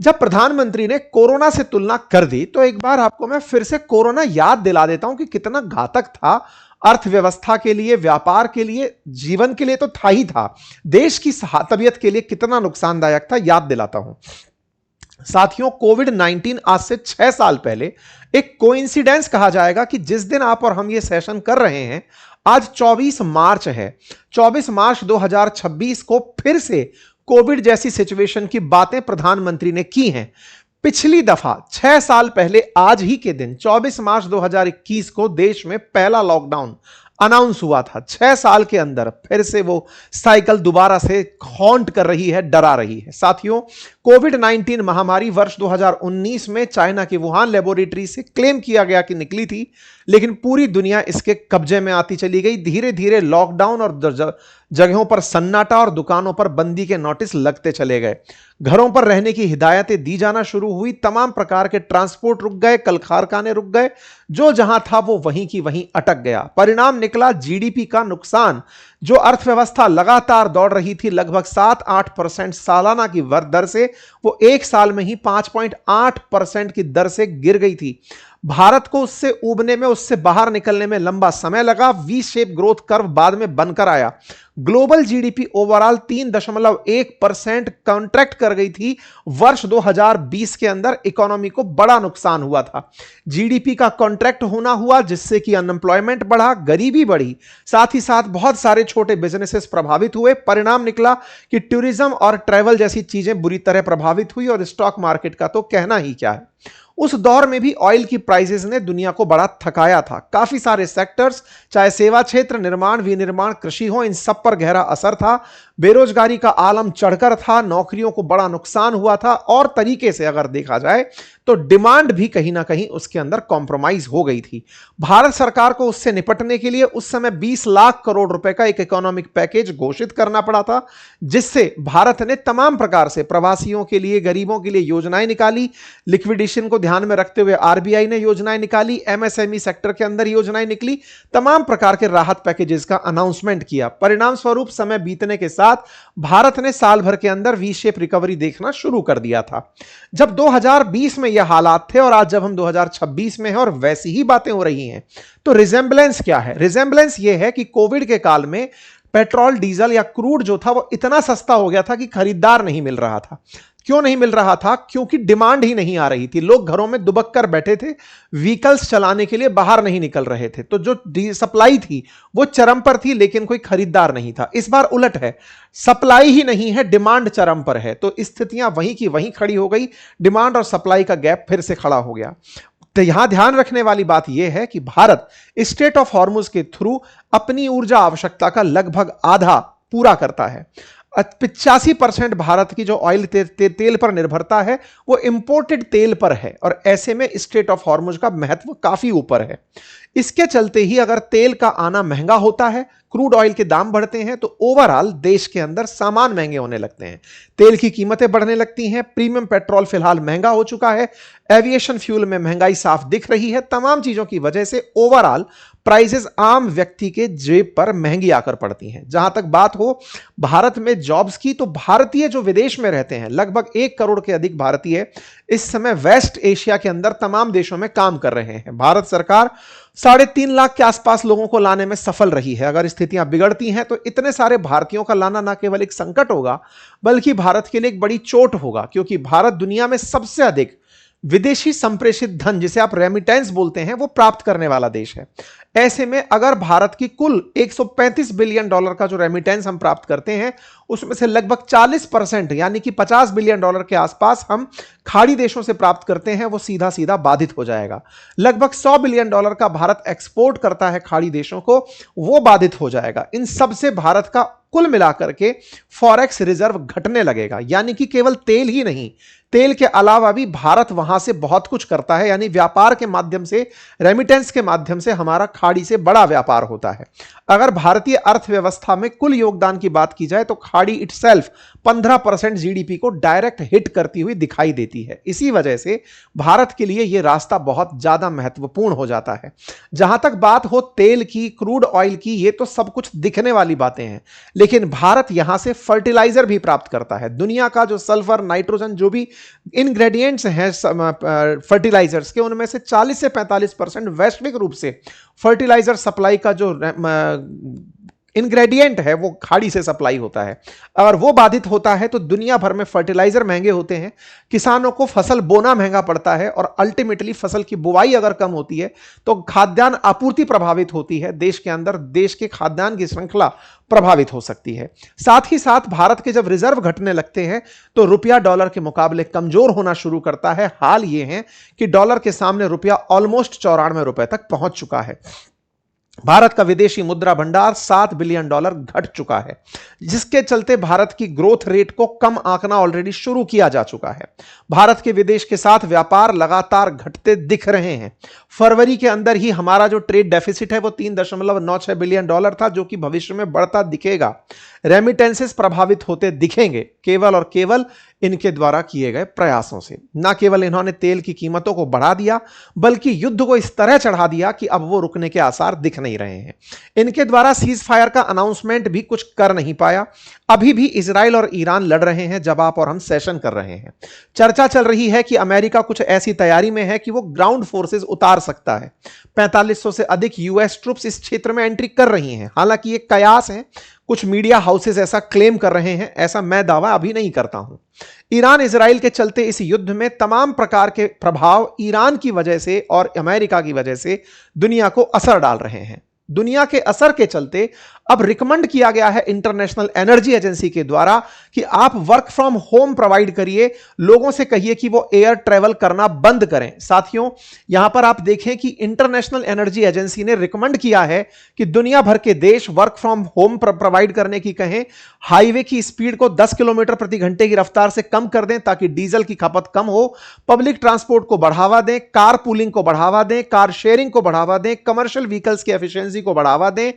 जब प्रधानमंत्री ने कोरोना से तुलना कर दी तो एक बार आपको मैं फिर से कोरोना याद दिला देता हूं कि कितना घातक था। अर्थव्यवस्था के लिए, व्यापार के लिए, जीवन के लिए तो था ही था, देश की तबीयत के लिए कितना नुकसानदायक था याद दिलाता हूं। साथियों, कोविड-19 आज से 6 साल पहले एक कोइंसिडेंस कहा जाएगा कि जिस दिन आप और हम ये सेशन कर रहे हैं, आज 24 मार्च है। 24 मार्च 2026 को फिर से कोविड जैसी सिचुएशन की बातें प्रधानमंत्री ने की हैं। पिछली दफा 6 साल पहले आज ही के दिन 24 मार्च 2021 को देश में पहला लॉकडाउन अनाउंस हुआ था। 6 साल के अंदर फिर से वो साइकिल दोबारा से हॉन्ट कर रही है, डरा रही है। साथियों, कोविड-19 महामारी वर्ष 2019 में चाइना की वुहान लेबोरेटरी से क्लेम किया गया कि निकली थी, लेकिन पूरी दुनिया इसके कब्जे में आती चली गई। धीरे धीरे लॉकडाउन और जगहों पर सन्नाटा और दुकानों पर बंदी के नोटिस लगते चले गए। घरों पर रहने की हिदायतें दी जाना शुरू हुई। तमाम प्रकार के ट्रांसपोर्ट रुक गए, कल कारखाने रुक गए, जो जहां था वो वहीं की वहीं अटक गया। परिणाम निकला जीडीपी का नुकसान। जो अर्थव्यवस्था लगातार दौड़ रही थी लगभग 7-8% सालाना की दर से, वो एक साल में ही 5.8% की दर से गिर गई थी। भारत को उससे उबने में, उससे बाहर निकलने में लंबा समय लगा। वी शेप ग्रोथ कर्व बाद में बनकर आया। ग्लोबल जीडीपी ओवरऑल 3.1% कॉन्ट्रैक्ट कर गई थी। वर्ष 2020 के अंदर इकोनॉमी को बड़ा नुकसान हुआ था। जीडीपी का कॉन्ट्रैक्ट होना हुआ, जिससे कि अनएम्प्लॉयमेंट बढ़ा, गरीबी बढ़ी, साथ ही साथ बहुत सारे छोटे बिजनेसेस प्रभावित हुए। परिणाम निकला कि टूरिज्म और ट्रैवल जैसी चीजें बुरी तरह प्रभावित हुई, और स्टॉक मार्केट का तो कहना ही क्या है। उस दौर में भी ऑयल की प्राइसेस ने दुनिया को बड़ा थकाया था। काफी सारे सेक्टर्स, चाहे सेवा क्षेत्र, निर्माण, विनिर्माण, कृषि हो, इन सब पर गहरा असर था। बेरोजगारी का आलम चढ़कर था, नौकरियों को बड़ा नुकसान हुआ था, और तरीके से अगर देखा जाए तो डिमांड भी कहीं ना कहीं उसके अंदर कॉम्प्रोमाइज हो गई थी। भारत सरकार को उससे निपटने के लिए उस समय 20 लाख करोड़ रुपए का एक इकोनॉमिक पैकेज घोषित करना पड़ा था, जिससे भारत ने तमाम प्रकार से प्रवासियों के लिए, गरीबों के लिए योजनाएं निकाली। लिक्विडेशन को ध्यान में रखते हुए आरबीआई ने योजनाएं निकाली, एमएसएमई सेक्टर के अंदर योजनाएं निकली, तमाम प्रकार के राहत पैकेजेस का अनाउंसमेंट किया। परिणाम स्वरूप समय बीतने के साथ भारत ने साल भर के अंदर वी शेप रिकवरी देखना शुरू कर दिया था। जब 2020 में यह हालात थे और आज जब हम 2026 में हैं और वैसी ही बातें हो रही हैं, तो रिजेंबलेंस क्या है? रिजेंबलेंस यह है कि कोविड के काल में पेट्रोल, डीजल या क्रूड जो था वो इतना सस्ता हो गया था कि खरीदार नहीं मिल रहा था। क्यों नहीं मिल रहा था? क्योंकि डिमांड ही नहीं आ रही थी। लोग घरों में दुबक कर बैठे थे, व्हीकल्स चलाने के लिए बाहर नहीं निकल रहे थे, तो जो सप्लाई थी वो चरम पर थी, लेकिन कोई खरीदार नहीं था। इस बार उलट है, सप्लाई ही नहीं है, डिमांड चरम पर है, तो स्थितियां वहीं की वहीं खड़ी हो गई। डिमांड और सप्लाई का गैप फिर से खड़ा हो गया। तो यहां ध्यान रखने वाली बात यह है कि भारत स्ट्रेट ऑफ हॉर्मुज के थ्रू अपनी ऊर्जा आवश्यकता का लगभग आधा पूरा करता है। 85% भारत की जो ऑयल तेल पर निर्भरता है वो इंपोर्टेड तेल पर है, और ऐसे में स्ट्रेट ऑफ हॉर्मुज का महत्व काफी ऊपर है। इसके चलते ही अगर तेल का आना महंगा होता है, क्रूड ऑयल के दाम बढ़ते हैं, तो ओवरऑल देश के अंदर सामान महंगे होने लगते हैं, तेल की कीमतें बढ़ने लगती हैं। प्रीमियम पेट्रोल फिलहाल महंगा हो चुका है, एविएशन फ्यूल में महंगाई साफ दिख रही है। तमाम चीजों की वजह से ओवरऑल प्राइसेस आम व्यक्ति के जेब पर महंगी आकर पड़ती हैं। जहां तक बात हो भारत में जॉब्स की, तो भारतीय जो विदेश में रहते हैं, लगभग 1 करोड़ के अधिक भारतीय इस समय वेस्ट एशिया के अंदर तमाम देशों में काम कर रहे हैं। भारत सरकार 3.5 लाख के आसपास लोगों को लाने में सफल रही है। अगर स्थितियां बिगड़ती हैं तो इतने सारे भारतीयों का लाना न केवल एक संकट होगा, बल्कि भारत के लिए एक बड़ी चोट होगा, क्योंकि भारत दुनिया में सबसे अधिक विदेशी संप्रेषित धन, जिसे आप रेमिटेंस बोलते हैं, वो प्राप्त करने वाला देश है। ऐसे में अगर भारत की कुल $135 बिलियन का जो रेमिटेंस हम प्राप्त करते हैं, उसमें से लगभग 40% यानी कि $50 बिलियन के आसपास हम खाड़ी देशों से प्राप्त करते हैं, वो सीधा सीधा बाधित हो जाएगा। लगभग $100 बिलियन का भारत एक्सपोर्ट करता है खाड़ी देशों को, वो बाधित हो जाएगा। इन सबसे भारत का कुल मिलाकर के फॉरेक्स रिजर्व घटने लगेगा। यानी कि केवल तेल ही नहीं, तेल के अलावा भी भारत वहां से बहुत कुछ करता है, यानी व्यापार के माध्यम से, रेमिटेंस के माध्यम से हमारा खाड़ी से बड़ा व्यापार होता है। अगर भारतीय अर्थव्यवस्था में कुल योगदान की बात की जाए तो खाड़ी खाड़ी इटसेल्फ 15% जीडीपी को डायरेक्ट हिट करती हुई दिखाई देती है। इसी वजह से भारत के लिए यह रास्ता बहुत ज्यादा महत्वपूर्ण हो जाता है। जहां तक बात हो तेल की, क्रूड ऑयल की, ये तो सब कुछ दिखने वाली बातें हैं, लेकिन भारत यहां से फर्टिलाइजर भी प्राप्त करता है। दुनिया का जो सल्फर, नाइट्रोजन, जो भी इंग्रेडिएंट्स हैं फर्टिलाइजर्स के, उनमें से 40 से 45% वैश्विक रूप से फर्टिलाइजर सप्लाई का जो इंग्रेडिएंट है वो खाड़ी से सप्लाई होता है। अगर वो बाधित होता है तो दुनिया भर में फर्टिलाइजर महंगे होते हैं, किसानों को फसल बोना महंगा पड़ता है, और अल्टीमेटली फसल की बुवाई अगर कम होती है तो खाद्यान्न आपूर्ति प्रभावित होती है। देश के अंदर देश के खाद्यान्न की श्रृंखला प्रभावित हो सकती है। साथ ही साथ भारत के जब रिजर्व घटने लगते हैं तो रुपया डॉलर के मुकाबले कमजोर होना शुरू करता है। हाल ये है कि डॉलर के सामने रुपया ऑलमोस्ट 94 रुपए तक पहुंच चुका है। भारत का विदेशी मुद्रा भंडार $7 बिलियन घट चुका है, जिसके चलते भारत की ग्रोथ रेट को कम आंकना ऑलरेडी शुरू किया जा चुका है। भारत के विदेश के साथ व्यापार लगातार घटते दिख रहे हैं। फरवरी के अंदर ही हमारा जो ट्रेड डेफिसिट है वो $3.96 बिलियन था, जो कि भविष्य में बढ़ता दिखेगा। रेमिटेंसेस प्रभावित होते दिखेंगे, केवल और केवल इनके द्वारा किए गए प्रयासों से। न केवल इन्होंने तेल की कीमतों को बढ़ा दिया, बल्कि युद्ध को इस तरह चढ़ा दिया कि अब वो रुकने के आसार दिख नहीं रहे हैं। इनके द्वारा सीज फायर का अनाउंसमेंट भी कुछ कर नहीं पाया। अभी भी इजराइल और ईरान लड़ रहे हैं जब आप और हम सेशन कर रहे हैं। चर्चा चल रही है कि अमेरिका कुछ ऐसी तैयारी में है कि वो ग्राउंड फोर्सेस उतार सकता है। 4500 से अधिक यूएस ट्रूप्स इस क्षेत्र में एंट्री कर रही हैं। हालांकि ये कयास है, कुछ मीडिया हाउसेस ऐसा क्लेम कर रहे हैं, ऐसा मैं दावा अभी नहीं करता हूं। ईरान इजराइल के चलते इस युद्ध में तमाम प्रकार के प्रभाव ईरान की वजह से और अमेरिका की वजह से दुनिया को असर डाल रहे हैं। दुनिया के असर के चलते अब रिकमेंड किया गया है इंटरनेशनल एनर्जी एजेंसी के द्वारा कि आप वर्क फ्रॉम होम प्रोवाइड करिए, लोगों से कहिए कि वो एयर ट्रैवल करना बंद करें। साथियों, यहां पर आप देखें कि इंटरनेशनल एनर्जी एजेंसी ने रिकमेंड किया है कि दुनिया भर के देश वर्क फ्रॉम होम प्रोवाइड करने की कहें, हाईवे की स्पीड को 10 किलोमीटर प्रति घंटे की रफ्तार से कम कर दें ताकि डीजल की खपत कम हो, पब्लिक ट्रांसपोर्ट को बढ़ावा दें, कार पूलिंग को बढ़ावा दें, कार शेयरिंग को बढ़ावा दें, कमर्शियल व्हीकल्स की एफिशिएंसी को बढ़ावा दें,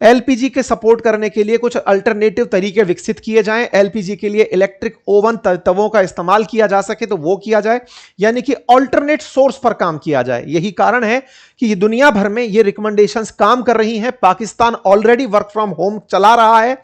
एलपीजी के सपोर्ट करने के लिए कुछ अल्टरनेटिव तरीके विकसित किए जाएं, एलपीजी के लिए इलेक्ट्रिक ओवन तवों का इस्तेमाल किया जा सके तो वो किया जाए, यानी कि अल्टरनेट सोर्स पर काम किया जाए। यही कारण है कि ये दुनिया भर में ये रिकमेंडेशंस काम कर रही हैं। Pakistan already work from home चला रहा है।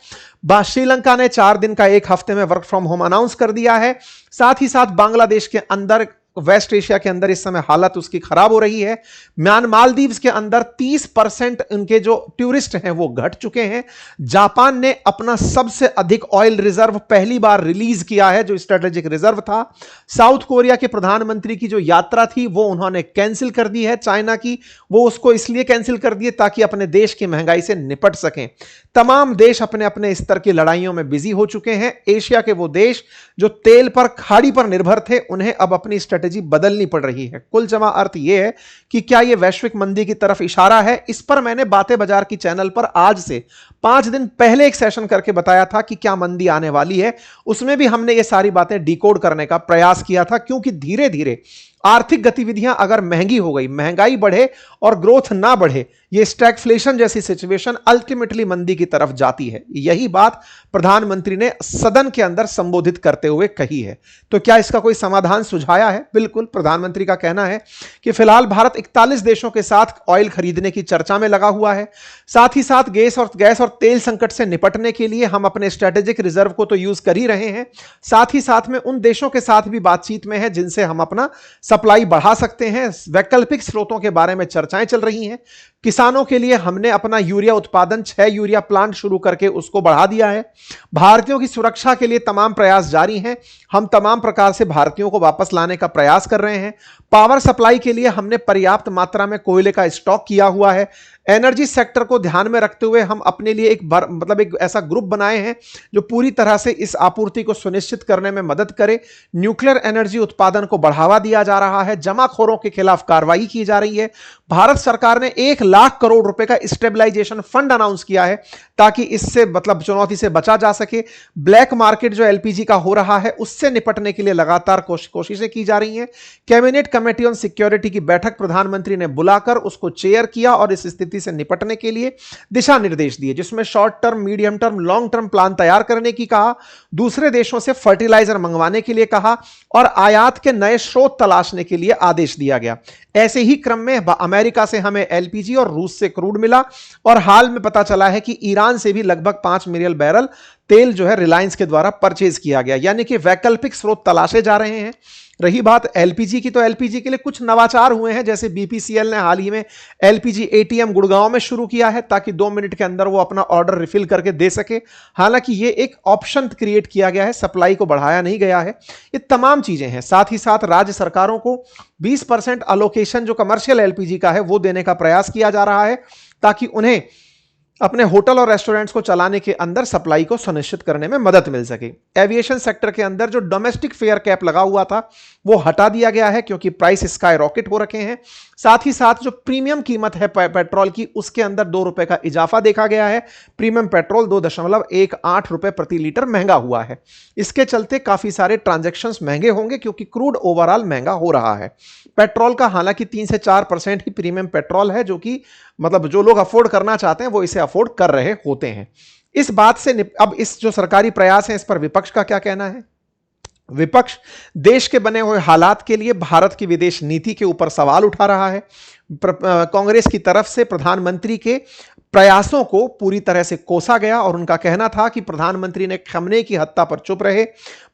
श्रीलंका ने 4 दिन का 1 हफ्ते में वर्क फ्रॉम होम अनाउंस कर दिया है। साथ ही साथ बांग्लादेश के अंदर, वेस्ट एशिया के अंदर इस समय हालत उसकी खराब हो रही है। मालदीव्स के अंदर 30% उनके जो टूरिस्ट हैं वो घट चुके हैं। जापान ने अपना सबसे अधिक ऑयल रिजर्व पहली बार रिलीज किया है, जो स्ट्रेटेजिक रिजर्व था। साउथ कोरिया के प्रधानमंत्री की जो यात्रा थी वो उन्होंने कैंसिल कर दी है। चाइना की वो उसको इसलिए कैंसिल कर दी ताकि अपने देश की महंगाई से निपट सकें। तमाम देश अपने अपने स्तर की लड़ाइयों में बिजी हो चुके हैं। एशिया के वो देश जो तेल पर, खाड़ी पर निर्भर थे, उन्हें अब अपनी स्ट्रेटेजी बदलनी पड़ रही है। कुल जमा अर्थ यह है कि क्या यह वैश्विक मंदी की तरफ इशारा है। इस पर मैंने बातें बाजार की चैनल पर आज से 5 दिन पहले एक सेशन करके बताया था कि क्या मंदी आने वाली है। उसमें भी हमने ये सारी बातें डिकोड करने का प्रयास किया था, क्योंकि धीरे धीरे आर्थिक गतिविधियां अगर महंगी हो गई, महंगाई बढ़े और ग्रोथ ना बढ़े, ये स्टैगफ्लेशन जैसी सिचुएशन अल्टीमेटली मंदी की तरफ जाती है। यही बात प्रधानमंत्री ने सदन के अंदर संबोधित करते हुए कही है। तो क्या इसका कोई समाधान सुझाया है? बिल्कुल। प्रधानमंत्री का कहना है कि फिलहाल भारत 41 देशों के साथ ऑयल खरीदने की चर्चा में लगा हुआ है। साथ ही साथ गैस और तेल संकट से निपटने के लिए हम अपने स्ट्रेटेजिक रिजर्व को तो यूज कर ही रहे हैं, साथ ही साथ में उन देशों के साथ भी बातचीत में है जिनसे हम अपना सप्लाई बढ़ा सकते हैं। वैकल्पिक स्रोतों के बारे में चर्चाएं चल रही हैं। किसानों के लिए हमने अपना यूरिया उत्पादन 6 यूरिया प्लांट शुरू करके उसको बढ़ा दिया है। भारतीयों की सुरक्षा के लिए तमाम प्रयास जारी हैं। हम तमाम प्रकार से भारतीयों को वापस लाने का प्रयास कर रहे हैं। पावर सप्लाई के लिए हमने पर्याप्त मात्रा में कोयले का स्टॉक किया हुआ है। एनर्जी सेक्टर को ध्यान में रखते हुए हम अपने लिए एक ऐसा ग्रुप बनाए हैं जो पूरी तरह से इस आपूर्ति को सुनिश्चित करने में मदद करे। न्यूक्लियर एनर्जी उत्पादन को बढ़ावा दिया जा रहा है। जमाखोरों के खिलाफ कार्रवाई की जा रही है। भारत सरकार ने 1 लाख करोड़ रुपए का स्टेबलाइजेशन फंड अनाउंस किया है ताकि इससे चुनौती से बचा जा सके। ब्लैक मार्केट जो एलपीजी का हो रहा है उससे निपटने के लिए लगातार कोशिशें की जा रही हैं। कैबिनेट कमेटी ऑन सिक्योरिटी की बैठक प्रधानमंत्री ने बुलाकर उसको चेयर किया और इस स्थिति परिस्थिति से निपटने के लिए दिशा निर्देश दिए, जिसमें short term, medium term, long term plan तैयार करने की कहा, दूसरे देशों से फर्टिलाइजर मंगवाने के लिए कहा और आयात के नए स्रोत तलाशने के लिए आदेश दिया गया। ऐसे ही क्रम में अमेरिका से हमें एलपीजी और रूस से क्रूड मिला और हाल में पता चला है कि ईरान से भी लगभग 5 मिलियन बैरल तेल जो है रिलायंस के द्वारा परचेज किया गया, यानी कि वैकल्पिक स्रोत तलाशे जा रहे हैं। रही बात एलपीजी की, तो एलपीजी के लिए कुछ नवाचार हुए हैं, जैसे बीपीसीएल ने हाल ही में एलपीजी एटीएम गुड़गांव में शुरू किया है ताकि 2 मिनट के अंदर वो अपना ऑर्डर रिफिल करके दे सके। हालांकि ये एक ऑप्शन क्रिएट किया गया है, सप्लाई को बढ़ाया नहीं गया है। ये तमाम चीजें हैं। साथ ही साथ राज्य सरकारों को 20% अलोकेशन जो कमर्शियल एलपीजी का है वो देने का प्रयास किया जा रहा है ताकि उन्हें अपने होटल और रेस्टोरेंट्स को चलाने के अंदर सप्लाई को सुनिश्चित करने में मदद मिल सके। एविएशन सेक्टर के अंदर जो डोमेस्टिक फेयर कैप लगा हुआ था वो हटा दिया गया है क्योंकि प्राइस स्काई रॉकेट हो रखे हैं। साथ ही साथ जो प्रीमियम कीमत है पेट्रोल की, उसके अंदर 2 रुपए का इजाफा देखा गया है। प्रीमियम पेट्रोल 2.18 रुपए प्रति लीटर महंगा हुआ है। इसके चलते काफी सारे ट्रांजैक्शंस महंगे होंगे क्योंकि क्रूड ओवरऑल महंगा हो रहा है। पेट्रोल का हालांकि 3 से 4% ही प्रीमियम पेट्रोल है, जो कि मतलब जो लोग अफोर्ड करना चाहते हैं वो इसे अफोर्ड कर रहे होते हैं। इस बात से अब इस जो सरकारी प्रयास है इस पर विपक्ष का क्या कहना है? विपक्ष देश के बने हुए हालात के लिए भारत की विदेश नीति के ऊपर सवाल उठा रहा है। कांग्रेस की तरफ से प्रधानमंत्री के प्रयासों को पूरी तरह से कोसा गया और उनका कहना था कि प्रधानमंत्री ने खमने की हत्या पर चुप रहे।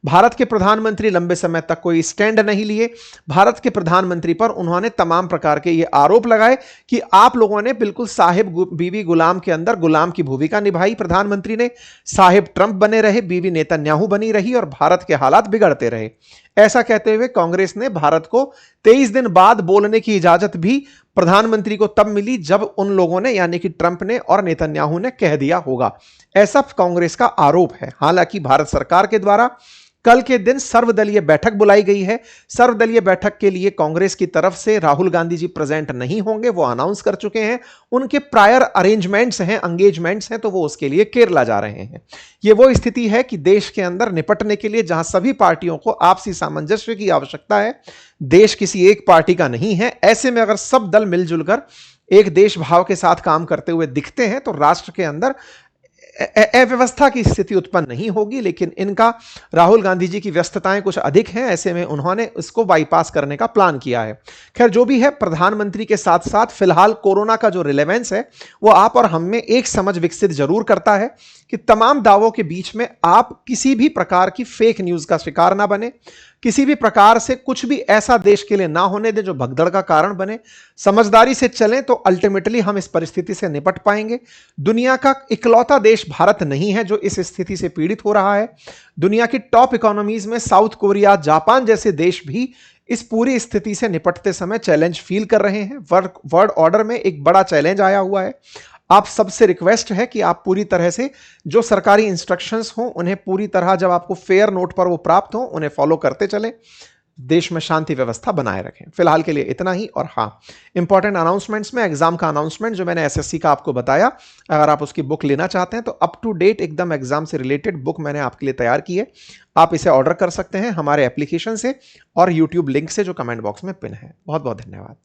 भारत के प्रधानमंत्री लंबे समय तक कोई स्टैंड नहीं लिए। भारत के प्रधानमंत्री पर उन्होंने तमाम प्रकार के ये आरोप लगाए कि आप लोगों ने बिल्कुल साहिब बीवी गुलाम के अंदर गुलाम की भूमिका निभाई। प्रधानमंत्री ने साहिब ट्रंप बने रहे, बीवी नेतन्याहू बनी रही और भारत के हालात बिगड़ते रहे। ऐसा कहते हुए कांग्रेस ने भारत को 23 दिन बाद बोलने की इजाजत भी प्रधानमंत्री को तब मिली जब उन लोगों ने यानी कि ट्रंप ने और नेतन्याहू ने कह दिया होगा, ऐसा कांग्रेस का आरोप है। हालांकि भारत सरकार के द्वारा कल के दिन सर्वदलीय बैठक बुलाई गई है। सर्वदलीय बैठक के लिए कांग्रेस की तरफ से राहुल गांधी जी प्रेजेंट नहीं होंगे, वो अनाउंस कर चुके हैं। उनके प्रायर अरेंजमेंट्स हैं, एंगेजमेंट्स हैं, तो वो उसके लिए केरला जा रहे हैं। ये वो स्थिति है कि देश के अंदर निपटने के लिए जहां सभी पार्टियों को आपसी सामंजस्य की आवश्यकता है, देश किसी एक पार्टी का नहीं है। ऐसे में अगर सब दल मिलजुल कर एक देश भाव के साथ काम करते हुए दिखते हैं तो राष्ट्र के अंदर अव्यवस्था की स्थिति उत्पन्न नहीं होगी। लेकिन इनका राहुल गांधी जी की व्यस्तताएं कुछ अधिक हैं, ऐसे में उन्होंने इसको बाईपास करने का प्लान किया है। खैर जो भी है, प्रधानमंत्री के साथ साथ फिलहाल कोरोना का जो रिलेवेंस है वो आप और हम में एक समझ विकसित जरूर करता है कि तमाम दावों के बीच में आप किसी भी प्रकार की फेक न्यूज का शिकार ना बने, किसी भी प्रकार से कुछ भी ऐसा देश के लिए ना होने दें जो भगदड़ का कारण बने। समझदारी से चलें तो अल्टीमेटली हम इस परिस्थिति से निपट पाएंगे। दुनिया का इकलौता देश भारत नहीं है जो इस स्थिति से पीड़ित हो रहा है। दुनिया की टॉप इकोनॉमीज में साउथ कोरिया, जापान जैसे देश भी इस पूरी स्थिति से निपटते समय चैलेंज फील कर रहे हैं। वर्ल्ड ऑर्डर में एक बड़ा चैलेंज आया हुआ है। आप सबसे रिक्वेस्ट है कि आप पूरी तरह से जो सरकारी इंस्ट्रक्शंस हों उन्हें पूरी तरह, जब आपको फेयर नोट पर वो प्राप्त हो, उन्हें फॉलो करते चलें, देश में शांति व्यवस्था बनाए रखें। फिलहाल के लिए इतना ही। और हाँ, इंपॉर्टेंट अनाउंसमेंट्स में एग्जाम का अनाउंसमेंट जो मैंने एसएससी का आपको बताया, अगर आप उसकी बुक लेना चाहते हैं तो अप टू डेट एकदम एग्जाम से रिलेटेड बुक मैंने आपके लिए तैयार की है। आप इसे ऑर्डर कर सकते हैं हमारे एप्लीकेशन से और यूट्यूब लिंक से जो कमेंट बॉक्स में पिन है। बहुत बहुत धन्यवाद।